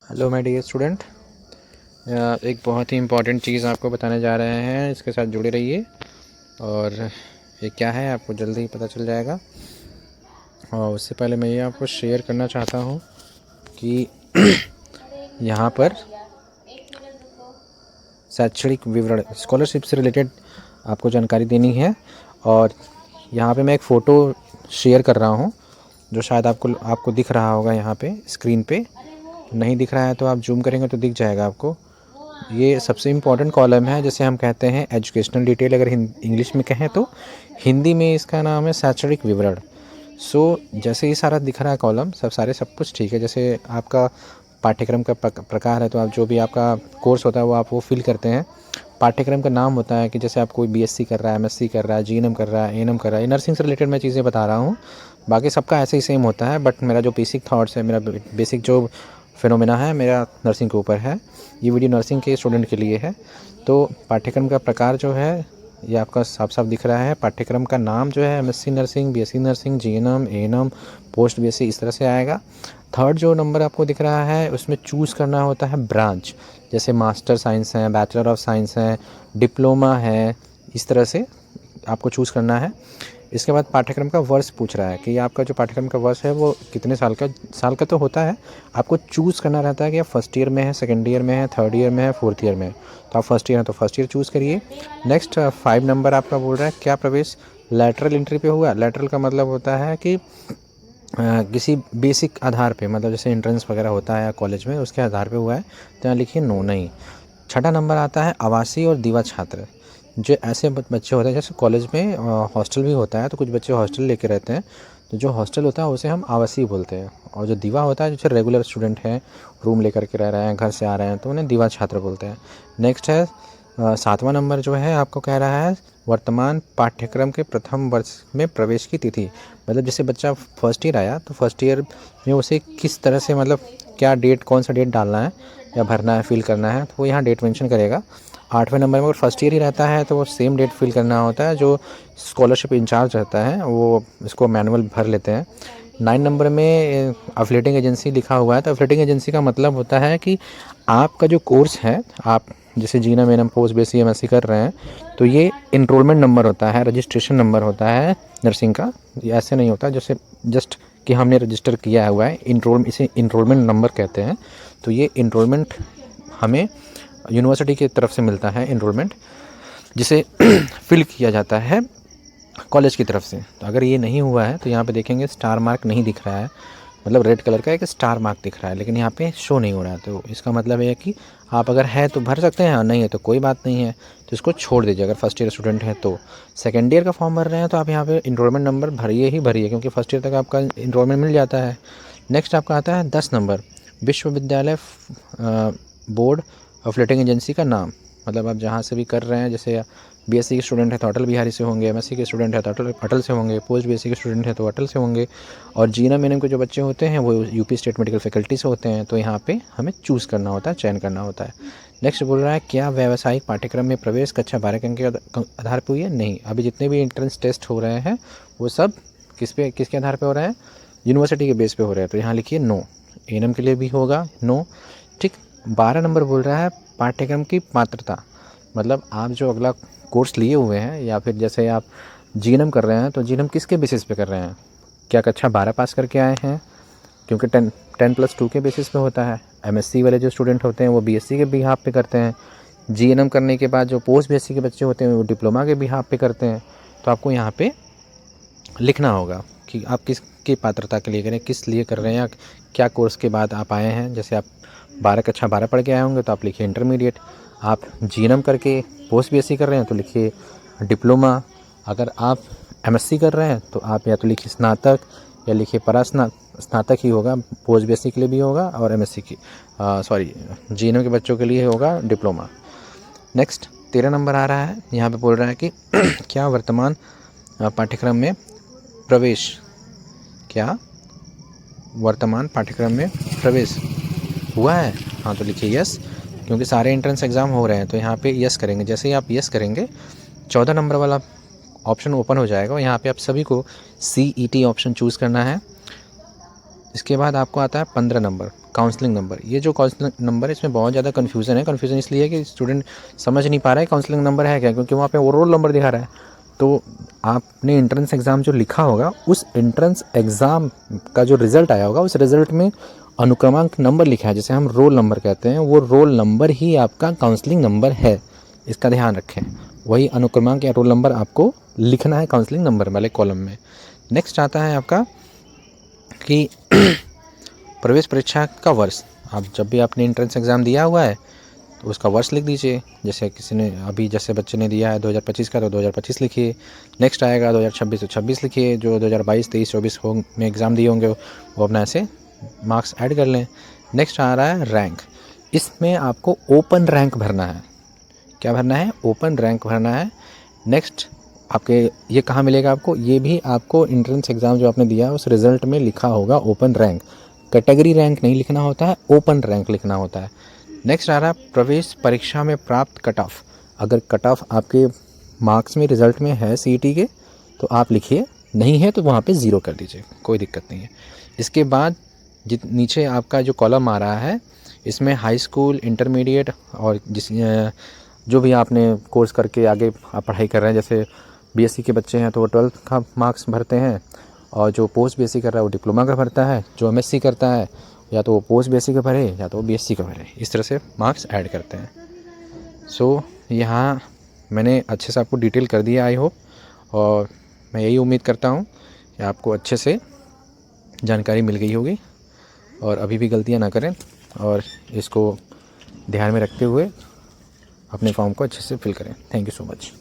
Hello my dear student, एक बहुत ही important चीज़ आपको बताने जा रहे हैं। इसके साथ जुड़े रहिए और ये क्या है आपको जल्दी ही पता चल जाएगा। और उससे पहले मैं ये आपको शेयर करना चाहता हूँ कि यहाँ पर शैक्षणिक विवरण स्कॉलरशिप से रिलेटेड आपको जानकारी देनी है। और यहाँ पे मैं एक फ़ोटो शेयर कर रहा हूँ जो शायद आपको दिख रहा होगा यहाँ पे स्क्रीन पे। नहीं दिख रहा है तो आप जूम करेंगे तो दिख जाएगा आपको। ये सबसे इम्पॉर्टेंट कॉलम है जिसे हम कहते हैं एजुकेशनल डिटेल, अगर इंग्लिश में कहें तो। हिंदी में इसका नाम है शैक्षणिक विवरण। जैसे ये सारा दिख रहा है कॉलम, सब कुछ ठीक है। जैसे आपका पाठ्यक्रम का प्रकार है तो आप जो भी आपका कोर्स होता है वो आप वो फिल करते हैं। पाठ्यक्रम का नाम होता है कि जैसे आप कोई बीएससी कर रहा है, एमएससी कर रहा है, जीएनएम कर रहा है, एएनएम कर रहा है। नर्सिंग से रिलेटेड मैं चीज़ें बता रहा हूँ, बाकी सबका ऐसे ही सेम होता है। बट मेरा जो बेसिक थॉट्स है, मेरा बेसिक जो फिनोमेना है, मेरा नर्सिंग के ऊपर है। ये वीडियो नर्सिंग के स्टूडेंट के लिए है। तो पाठ्यक्रम का प्रकार जो है ये आपका साफ साफ दिख रहा है। पाठ्यक्रम का नाम जो है MSc nursing, BSc nursing, GNM, ANM, post BSc, इस तरह से आएगा। थर्ड जो नंबर आपको दिख रहा है उसमें चूज़ करना होता है ब्रांच। जैसे मास्टर साइंस है, बैचलर ऑफ साइंस है, डिप्लोमा है, इस तरह से आपको चूज़ करना है। इसके बाद पाठ्यक्रम का वर्ष पूछ रहा है कि आपका जो पाठ्यक्रम का वर्ष है वो कितने साल का तो होता है। आपको चूज़ करना रहता है कि आप फर्स्ट ईयर में है, सेकेंड ईयर में है, थर्ड ईयर में है, फोर्थ ईयर में है। तो आप फर्स्ट ईयर हैं तो फर्स्ट ईयर चूज़ करिए। नेक्स्ट 5 नंबर आपका बोल रहा है क्या प्रवेश लैटरल एंट्री पे हुआ। लैटरल का मतलब होता है कि किसी बेसिक आधार पे, मतलब जैसे एंट्रेंस वगैरह होता है कॉलेज में, उसके आधार पे हुआ है तो यहाँ लिखिए नो, नहीं। छठा नंबर आता है आवासीय और दीवा छात्र। जो ऐसे बच्चे होते हैं, जैसे कॉलेज में हॉस्टल भी होता है तो कुछ बच्चे हॉस्टल लेके रहते हैं, तो जो हॉस्टल होता है उसे हम आवासीय बोलते हैं। और जो दीवा होता है, जैसे रेगुलर स्टूडेंट हैं, रूम लेकर के रह रहे हैं, घर से आ रहे हैं, तो उन्हें दीवा छात्र बोलते हैं। नेक्स्ट है 7वां नंबर जो है आपको कह रहा है वर्तमान पाठ्यक्रम के प्रथम वर्ष में प्रवेश की तिथि। मतलब जैसे बच्चा फर्स्ट ईयर आया तो फर्स्ट ईयर में उसे किस तरह से, मतलब क्या डेट, कौन सा डेट डालना है या भरना है, फिल करना है, तो वो यहाँ डेट मेंशन करेगा। 8वें नंबर में अगर फर्स्ट ईयर ही रहता है तो वो सेम डेट फिल करना होता है। जो स्कॉलरशिप इंचार्ज रहता है वो इसको मैनुअल भर लेते हैं। 9 नंबर में अफिलिएटिंग एजेंसी लिखा हुआ है। तो अफिलिएटिंग एजेंसी का मतलब होता है कि आपका जो कोर्स है, आप जैसे GNM, ANM, post BSc, MSc कर रहे हैं, तो ये इनरोलमेंट नंबर होता है, रजिस्ट्रेशन नंबर होता है नर्सिंग का। ये ऐसे नहीं होता जैसे जस्ट कि हमने रजिस्टर किया हुआ है। इसे इनरोलमेंट नंबर कहते हैं। तो ये इनरोलमेंट हमें यूनिवर्सिटी की तरफ से मिलता है, इनरोलमेंट, जिसे फिल किया जाता है कॉलेज की तरफ से। तो अगर ये नहीं हुआ है तो यहाँ पे देखेंगे स्टार मार्क नहीं दिख रहा है, मतलब रेड कलर का एक स्टार मार्क दिख रहा है, लेकिन यहाँ पे शो नहीं हो रहा है। तो इसका मतलब है कि आप अगर है तो भर सकते हैं, और नहीं है तो कोई बात नहीं है, तो इसको छोड़ दीजिए। अगर फर्स्ट ईयर स्टूडेंट है तो सेकेंड ईयर का फॉर्म भर रहे हैं तो आप यहाँ पे इनरोलमेंट नंबर भरिए ही भरिए, क्योंकि फर्स्ट ईयर तक आपका इनरोलमेंट मिल जाता है। नेक्स्ट आपका आता है 10 नंबर विश्वविद्यालय बोर्ड अफिलिएटिंग एजेंसी का नाम। मतलब आप जहाँ से भी कर रहे हैं, जैसे बीएससी के स्टूडेंट है तो अटल बिहारी से होंगे, एमएससी के स्टूडेंट है तो अटल से होंगे, पोस्ट बीएससी के स्टूडेंट है तो अटल से होंगे, और जीएनएम एएनएम के जो बच्चे होते हैं वो यूपी स्टेट मेडिकल फैकल्टी से होते हैं। तो यहाँ पे हमें चूज़ करना होता है, चयन करना होता है। नेक्स्ट बोल रहा है क्या व्यावसायिक पाठ्यक्रम में प्रवेश कक्षा 12 के अंक के आधार पर हुई है। नहीं, अभी जितने भी एंट्रेंस टेस्ट हो रहे हैं वो सब किसके आधार पर हो रहे हैं, यूनिवर्सिटी के बेस पे हो रहे हैं। तो यहाँ लिखिए नो। एएनएम के लिए भी होगा नो, ठीक। 12 नंबर बोल रहा है पाठ्यक्रम की पात्रता। मतलब आप जो अगला कोर्स लिए हुए हैं, या फिर जैसे आप जीएनएम कर रहे हैं तो जीएनएम किसके बेसिस पे कर रहे हैं, क्या कक्षा 12 पास करके आए हैं, क्योंकि 10+2 के बेसिस पे होता है। एमएससी वाले जो स्टूडेंट होते हैं वो बीएससी के बिहाफ पे करते हैं। जीएनएम करने के बाद जो पोस्ट बीएससी के बच्चे होते हैं वो डिप्लोमा के बिहाफ पे करते हैं। तो आपको यहाँ पे लिखना होगा कि आप किसकी पात्रता के लिए करें, किस लिए कर रहे हैं, या क्या कोर्स के बाद आप आए हैं। जैसे आप कक्षा 12 पढ़ के आए होंगे तो आप लिखिए इंटरमीडिएट। आप जीएनएम करके पोस्ट बीएससी कर रहे हैं तो लिखिए डिप्लोमा। अगर आप एमएससी कर रहे हैं तो आप या तो लिखिए स्नातक या लिखिए स्नातक ही होगा, पोस्ट बीएससी के लिए भी होगा, और एमएससी की जीएनएम के बच्चों के लिए होगा डिप्लोमा। नेक्स्ट 13 नंबर आ रहा है, यहाँ पे बोल रहा है कि क्या वर्तमान पाठ्यक्रम में प्रवेश हुआ है। हाँ, तो लिखिए यस, क्योंकि सारे एंट्रेंस एग्ज़ाम हो रहे हैं तो यहाँ पे यस करेंगे। जैसे ही आप यस करेंगे 14 नंबर वाला ऑप्शन ओपन हो जाएगा और यहाँ पे आप सभी को CET ऑप्शन चूज़ करना है। इसके बाद आपको आता है 15 नंबर काउंसलिंग नंबर। ये जो काउंसलिंग नंबर है इसमें बहुत ज़्यादा कन्फ्यूज़न है। कन्फ्यूज़न इसलिए है कि स्टूडेंट समझ नहीं पा रहा है काउंसलिंग नंबर है क्या, क्योंकि वहाँ पे वो रोल नंबर दिखा रहा है। तो आपने एंट्रेंस एग्ज़ाम जो लिखा होगा, उस एंट्रेंस एग्ज़ाम का जो रिज़ल्ट आया होगा, उस रिज़ल्ट में अनुक्रमांक नंबर लिखा है, जिसे हम रोल नंबर कहते हैं। वो रोल नंबर ही आपका काउंसलिंग नंबर है, इसका ध्यान रखें। वही अनुक्रमांक या रोल नंबर आपको लिखना है काउंसलिंग नंबर वाले कॉलम में। नेक्स्ट आता है आपका कि प्रवेश परीक्षा का वर्ष। आप जब भी आपने एंट्रेंस एग्ज़ाम दिया हुआ है तो उसका वर्ष लिख दीजिए। जैसे किसी ने अभी जैसे बच्चे ने दिया है 2025 का, तो 2025 लिखिए। नेक्स्ट आएगा 2026 तो 26 लिखिए। जो 2022, 23, 24 में एग्ज़ाम दिए होंगे वो अपना ऐसे मार्क्स ऐड कर लें। नेक्स्ट आ रहा है रैंक। इसमें आपको ओपन रैंक भरना है। क्या भरना है? ओपन रैंक भरना है। नेक्स्ट आपके ये कहाँ मिलेगा आपको? ये भी आपको एंट्रेंस एग्ज़ाम जो आपने दिया है उस रिज़ल्ट में लिखा होगा ओपन रैंक। कैटेगरी रैंक नहीं लिखना होता है, ओपन रैंक लिखना होता है। नेक्स्ट आ रहा है प्रवेश परीक्षा में प्राप्त कट ऑफ। अगर कट ऑफ आपके मार्क्स में रिज़ल्ट में है सीईटी के तो आप लिखिए, नहीं है तो वहाँ पे 0 कर दीजिए, कोई दिक्कत नहीं है। इसके बाद नीचे आपका जो कॉलम आ रहा है इसमें हाई स्कूल, इंटरमीडिएट और जो भी आपने कोर्स करके आगे आप पढ़ाई कर रहे हैं, जैसे बीएससी के बच्चे हैं तो वो 12th का मार्क्स भरते हैं, और जो पोस्ट बीएससी कर रहा है वो डिप्लोमा का भरता है। जो एमएससी करता है या तो वो पोस्ट बीएससी का भरे या तो वो बीएससी का भरे, इस तरह से मार्क्स ऐड करते हैं। सो यहाँ मैंने अच्छे से आपको डिटेल कर दिया आई होप, और मैं यही उम्मीद करता हूँ कि आपको अच्छे से जानकारी मिल गई होगी और अभी भी गलतियाँ ना करें, और इसको ध्यान में रखते हुए अपने फॉर्म को अच्छे से फिल करें। Thank you so much.